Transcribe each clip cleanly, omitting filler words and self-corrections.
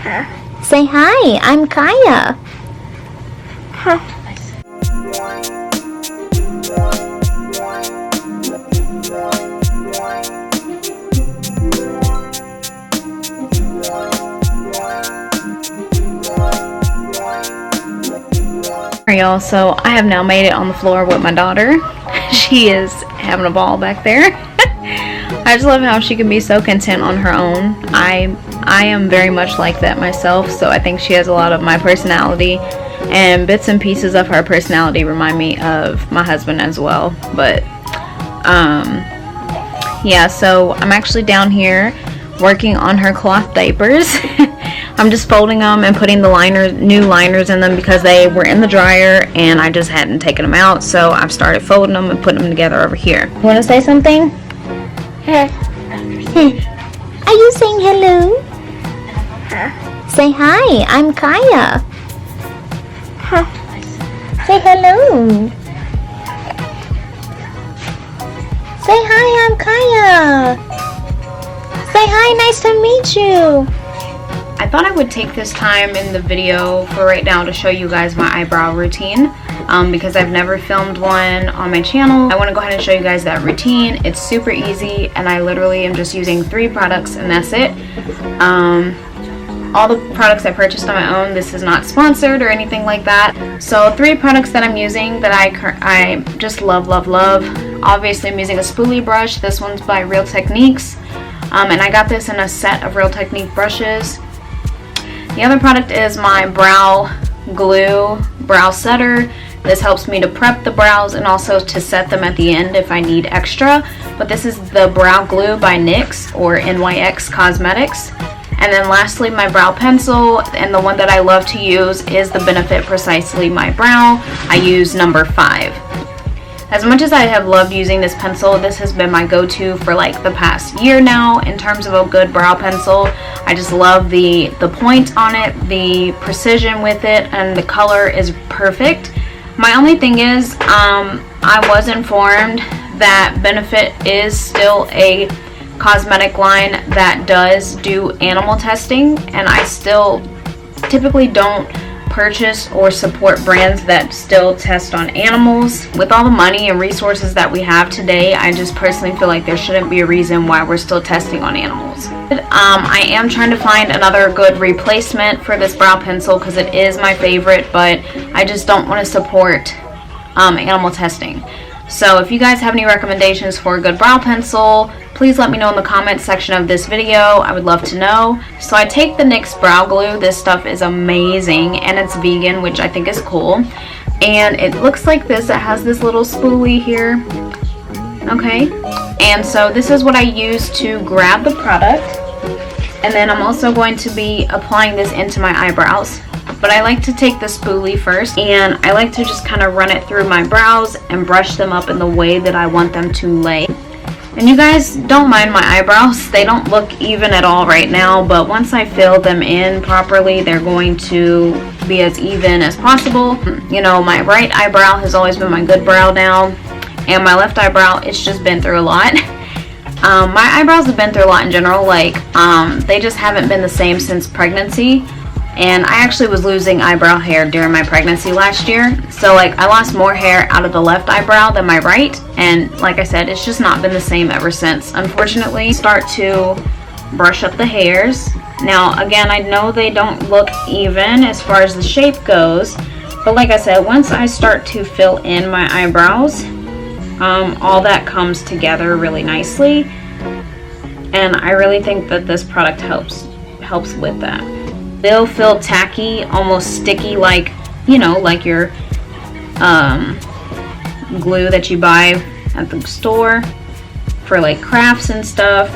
Say hi, I'm Kaya. Y'all, so I have now made it on the floor with my daughter. She is having a ball back there. I just love how she can be so content on her own. I am very much like that myself, so I think she has a lot of my personality, and bits and pieces of her personality remind me of my husband as well. But yeah, so I'm actually down here working on her cloth diapers. I'm just folding them and putting the new liners in them because they were in the dryer and I just hadn't taken them out. So I've started folding them and putting them together over here. You want to say something? Are you saying hello? Say hi, I'm Kaya. Say hello. Say hi, I'm Kaya. Say hi, nice to meet you. I thought I would take this time in the video for right now to show you guys my eyebrow routine because I've never filmed one on my channel. I want to go ahead and show you guys that routine. It's super easy and I literally am just using 3 products and that's it. All the products I purchased on my own. This is not sponsored or anything like that. So 3 products that I'm using that I just love. Obviously I'm using a spoolie brush. This one's by Real Techniques. And I got this in a set of Real Technique brushes. The other product is my brow glue brow setter. This helps me to prep the brows and also to set them at the end if I need extra. But this is the brow glue by NYX or NYX Cosmetics. And then lastly, my brow pencil, and the one that I love to use is the Benefit Precisely My Brow. I use number 5. As much as I have loved using this pencil, this has been my go-to for like the past year now in terms of a good brow pencil. I just love the point on it, the precision with it, and the color is perfect. My only thing is, I was informed that Benefit is still a cosmetic line that does do animal testing, and I still typically don't purchase or support brands that still test on animals. With all the money and resources that we have today, I just personally feel like there shouldn't be a reason why we're still testing on animals. I am trying to find another good replacement for this brow pencil because it is my favorite, but I just don't want to support animal testing. So if you guys have any recommendations for a good brow pencil, please let me know in the comments section of this video. I would love to know. So I take the NYX brow glue. This stuff is amazing and it's vegan, which I think is cool. And it looks like this. It has this little spoolie here. Okay. And so this is what I use to grab the product. And then I'm also going to be applying this into my eyebrows. But I like to take the spoolie first and I like to just kind of run it through my brows and brush them up in the way that I want them to lay. And you guys don't mind my eyebrows. They don't look even at all right now, but once I fill them in properly, they're going to be as even as possible. You know, my right eyebrow has always been my good brow now, and my left eyebrow, it's just been through a lot. My eyebrows have been through a lot in general. Like, they just haven't been the same since pregnancy. And I actually was losing eyebrow hair during my pregnancy last year. So like I lost more hair out of the left eyebrow than my right. And like I said, it's just not been the same ever since. Unfortunately, start to brush up the hairs. Now again, I know they don't look even as far as the shape goes. But like I said, once I start to fill in my eyebrows, all that comes together really nicely. And I really think that this product helps with that. They'll feel tacky, almost sticky, like, you know, like your glue that you buy at the store for like crafts and stuff.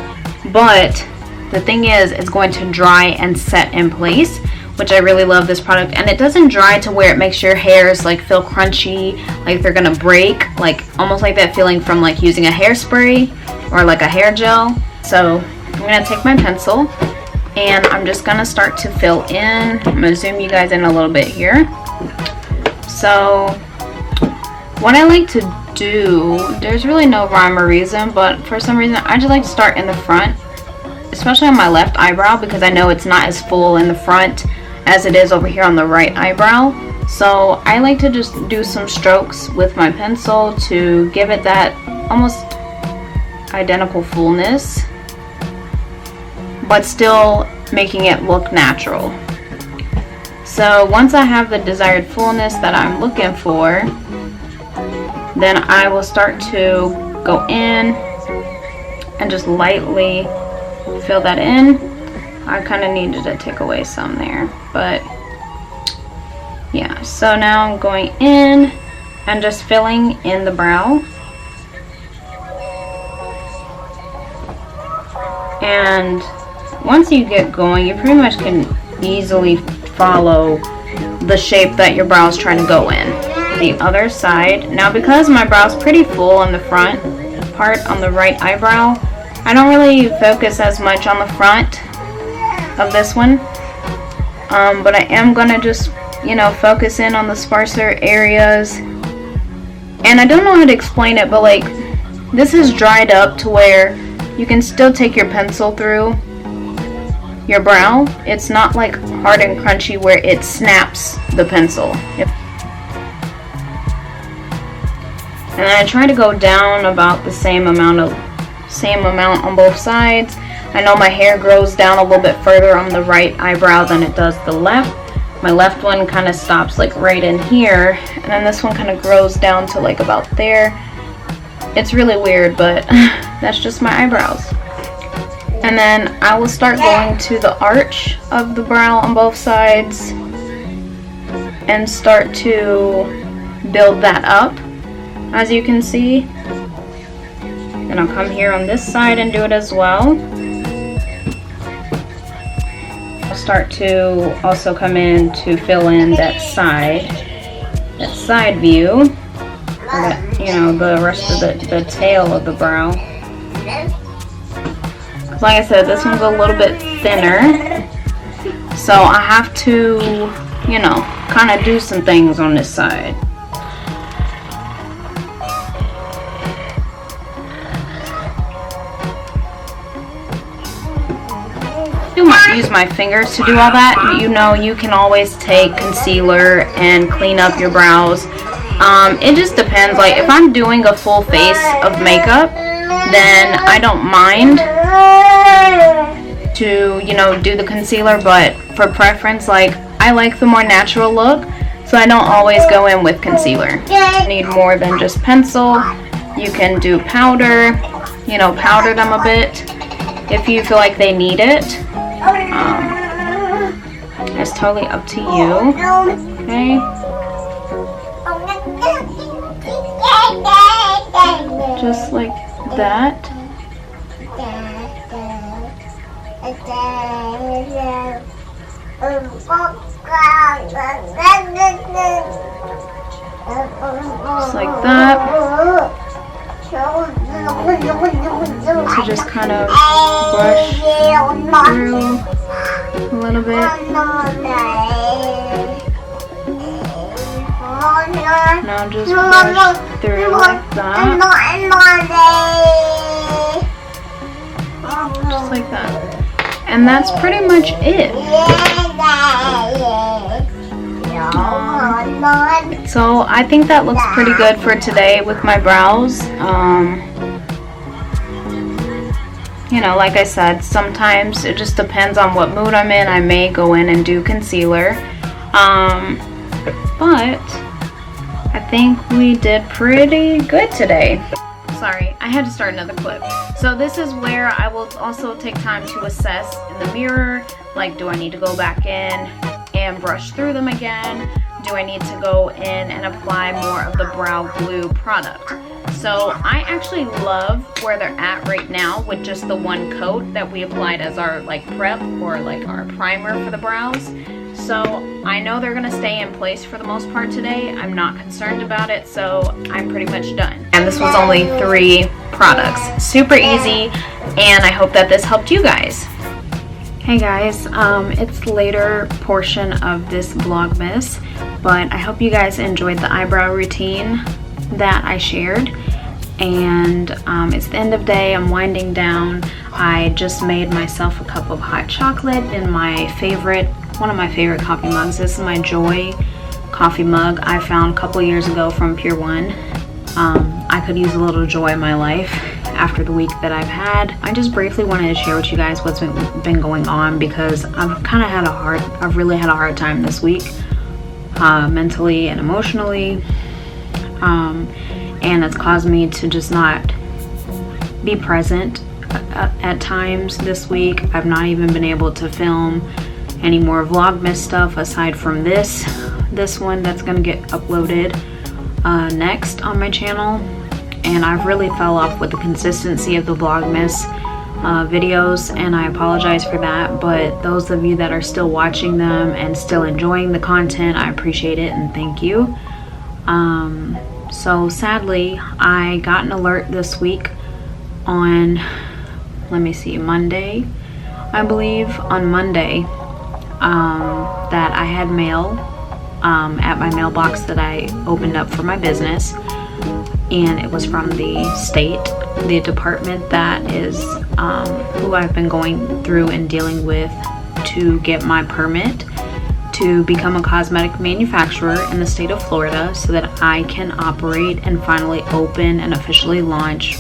But the thing is, it's going to dry and set in place, which I really love this product. And it doesn't dry to where it makes your hairs like feel crunchy, like they're gonna break, like almost like that feeling from like using a hairspray or like a hair gel. So I'm gonna take my pencil and I'm just gonna start to fill in. I'm gonna zoom you guys in a little bit here. So what I like to do, there's really no rhyme or reason, but for some reason I just like to start in the front especially on my left eyebrow, because I know it's not as full in the front as it is over here on the right eyebrow. So I like to just do some strokes with my pencil to give it that almost identical fullness, but still making it look natural. So once I have the desired fullness that I'm looking for, then I will start to go in and just lightly fill that in. I kind of needed to take away some there, but yeah. So now I'm going in and just filling in the brow. And once you get going, you pretty much can easily follow the shape that your brow is trying to go in. The other side. Now, because my brow is pretty full in the front part on the right eyebrow, I don't really focus as much on the front of this one, but I am gonna just, you know, focus in on the sparser areas. And I don't know how to explain it, but like, this is dried up to where you can still take your pencil through your brow. It's not like hard and crunchy where it snaps the pencil. And I try to go down about the same amount on both sides. I know my hair grows down a little bit further on the right eyebrow than it does the left. My left one kind of stops like right in here, and then this one kind of grows down to like about there. It's really weird, but that's just my eyebrows. And then I will start going to the arch of the brow on both sides and start to build that up, as you can see. And I'll come here on this side and do it as well. I'll start to also come in to fill in that side view, or that, you know, the rest of the tail of the brow. Like I said, this one's a little bit thinner, so I have to, you know, kind of do some things on this side. Use my fingers to do all that. You know, you can always take concealer and clean up your brows. It just depends. Like, if I'm doing a full face of makeup, then I don't mind to, you know, do the concealer, but for preference, like, I like the more natural look, so I don't always go in with concealer. You need more than just pencil. You can do powder, you know, powder them a bit if you feel like they need it. It's totally up to you. Okay. Just like that. Just like that. To just kind of brush through a little bit. Now just brush through like that. Just like that. And that's pretty much it. So I think that looks pretty good for today with my brows. You know, like I said, sometimes it just depends on what mood I'm in. I may go in and do concealer. But I think we did pretty good today. Sorry, I had to start another clip. So this is where I will also take time to assess in the mirror, like, do I need to go back in and brush through them again? Do I need to go in and apply more of the brow glue product? So I actually love where they're at right now with just the one coat that we applied as our like prep or like our primer for the brows. So I know they're gonna stay in place for the most part today. I'm not concerned about it, so I'm pretty much done. And this was only 3 products. Super easy, and I hope that this helped you guys. Hey guys, it's later portion of this Vlogmas, but I hope you guys enjoyed the eyebrow routine that I shared. and it's the end of day. I'm winding down. I just made myself a cup of hot chocolate in my favorite, one of my favorite coffee mugs. This is my Joy coffee mug I found a couple years ago from Pier 1. I could use a little joy in my life after the week that I've had. I just briefly wanted to share with you guys what's been going on, because I've really had a hard time this week, mentally and emotionally, and it's caused me to just not be present at times this week. I've not even been able to film any more Vlogmas stuff aside from this one that's gonna get uploaded next on my channel. And I've really fell off with the consistency of the Vlogmas videos, and I apologize for that, but those of you that are still watching them and still enjoying the content, I appreciate it and thank you. So sadly, I got an alert this week on, let me see, Monday, I believe, on Monday, that I had mail at my mailbox that I opened up for my business, and it was from the state, the department that is who I've been going through and dealing with to get my permit to become a cosmetic manufacturer in the state of Florida, so that I can operate and finally open and officially launch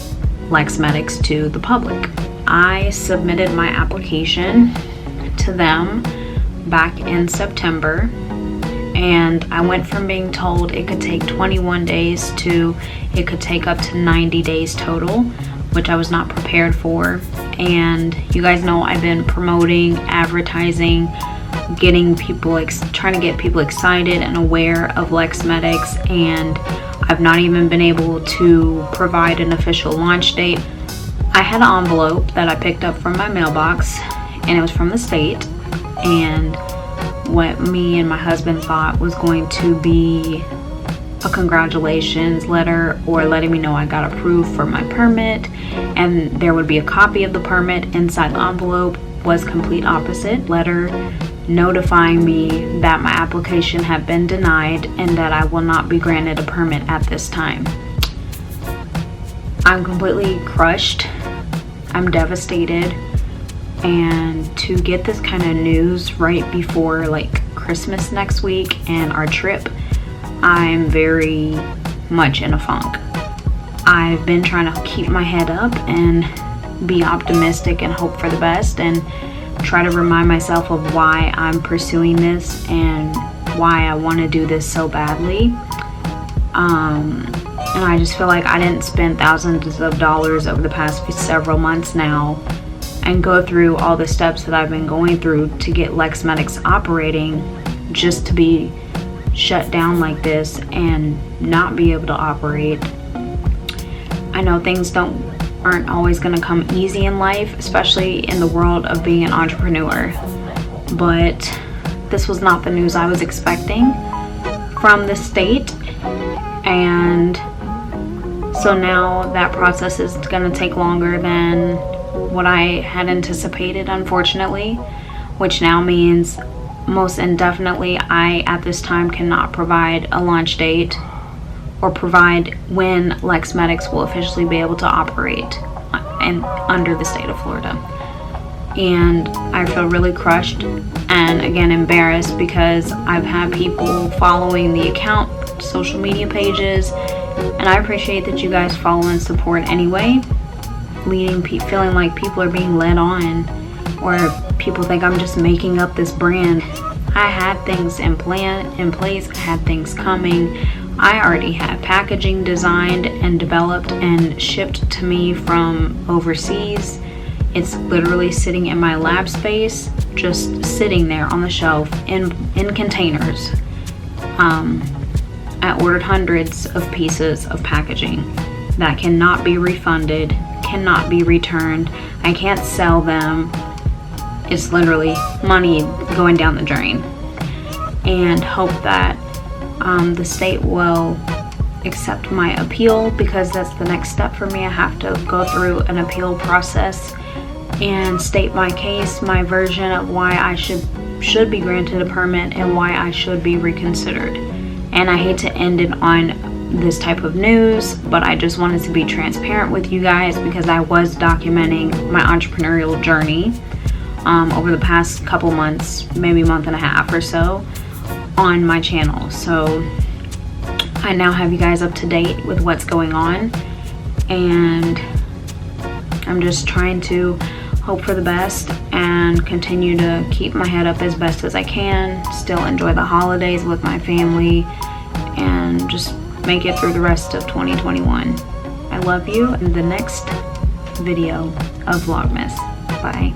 Lexmetics to the public. I submitted my application to them back in September, and I went from being told it could take 21 days to it could take up to 90 days total, which I was not prepared for. And you guys know I've been promoting, advertising, getting people, trying to get people excited and aware of Lexmetics, and I've not even been able to provide an official launch date. I had an envelope that I picked up from my mailbox, and it was from the state, and what me and my husband thought was going to be a congratulations letter, or letting me know I got approved for my permit, and there would be a copy of the permit inside the envelope, was complete opposite. Letter notifying me that my application had been denied and that I will not be granted a permit at this time. I'm completely crushed. I'm devastated. And to get this kind of news right before like Christmas next week and our trip, I'm very much in a funk. I've been trying to keep my head up and be optimistic and hope for the best, and try to remind myself of why I'm pursuing this and why I want to do this so badly. And I just feel like I didn't spend thousands of dollars over the past several months now and go through all the steps that I've been going through to get Lexmetics operating, just to be shut down like this and not be able to operate. I know things aren't always going to come easy in life, especially in the world of being an entrepreneur, but this was not the news I was expecting from the state, and so now that process is going to take longer than what I had anticipated, unfortunately, which now means most indefinitely I at this time cannot provide a launch date or provide when Lexmetics will officially be able to operate under the state of Florida. And I feel really crushed and again embarrassed, because I've had people following the account, social media pages, and I appreciate that you guys follow and support anyway, feeling like people are being led on, or people think I'm just making up this brand. I had things in place, I had things coming. I already had packaging designed and developed and shipped to me from overseas. It's literally sitting in my lab space, just sitting there on the shelf in containers. I ordered hundreds of pieces of packaging that cannot be refunded, cannot be returned. I can't sell them. It's literally money going down the drain. And hope that the state will accept my appeal, because that's the next step for me. I have to go through an appeal process and state my case, my version of why I should be granted a permit and why I should be reconsidered. And I hate to end it on this type of news, but I just wanted to be transparent with you guys because I was documenting my entrepreneurial journey over the past couple months, maybe month and a half or so, on my channel. So I now have you guys up to date with what's going on, and I'm just trying to hope for the best and continue to keep my head up as best as I can, still enjoy the holidays with my family, and just make it through the rest of 2021. I love you. In the next video of Vlogmas. Bye.